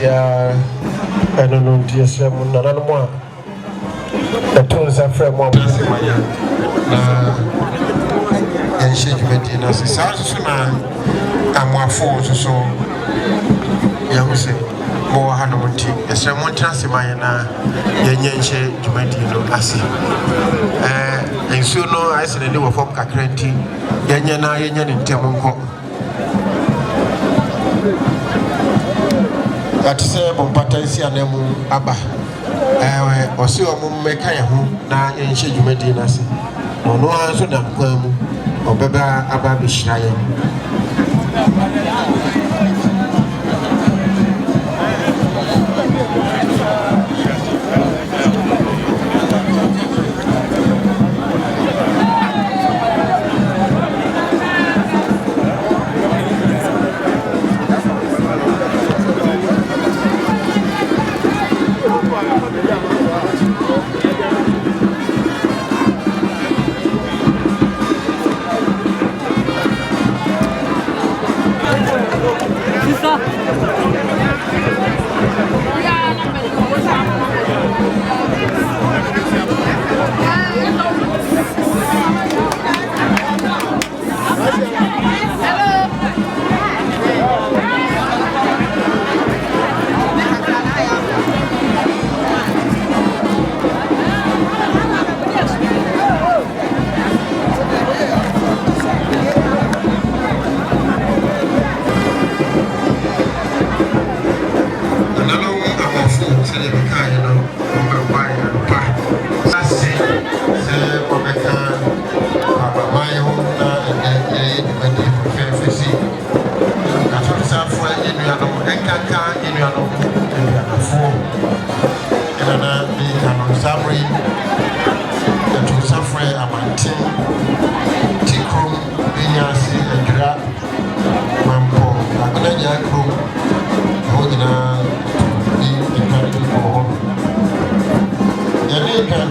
ya eno ntiese munana no mo etonza frɛ mo asemanya na yɛnhyɛ dwumadi na saa nso na amoafo so yɛho sɛ mo ha no nti yɛsrɛ mo ntena asemanya na yɛnyɛ nhyɛ dwumadi no ase nsuo no ayɛsɛ ne de wɔ fam kakra nti yɛnyɛ na yɛnyɛ ne ntɛm nkɔ That is a bompataisi and Abba. Or see a mummakaya na in Shedumedinasi. Or no answer than Quemu or Baba Ababishaya.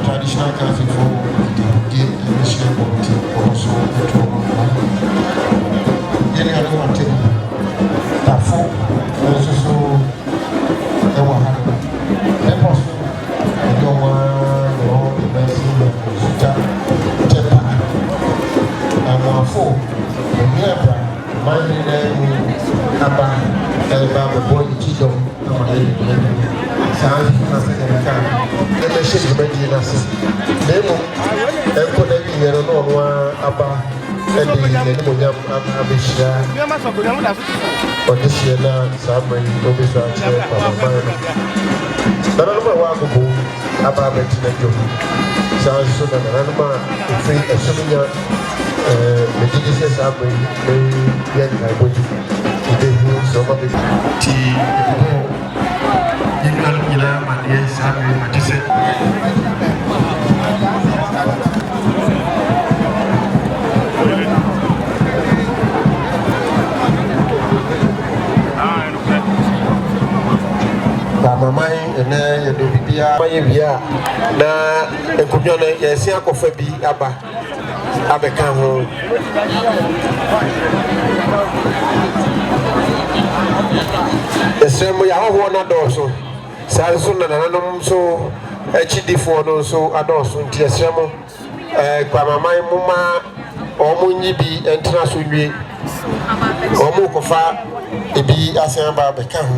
Traditional council for the initial committee also any other one thing that for also so the one the post the one the best and one for the nearby my name about the boy Chido the Medina. Nemo, Economy, and no one about and the Abisha or this year now, Sabri, Obisa, but I don't know what to go about it. Sounds so that I don't know if assuming the diseases are very young, I would be some of the tea. You know, my dear Sabri, I just said. Mama and then you do be a na Kunyana, yes, Yakofabi, Abba Abekamo. The same way I want to do so. Sanson and Anum so HD for those so adosun Tiasamo, Kwamamai Muma, or Munibi, and Trasui, or Mukofa, Ebi Asamba Bekam.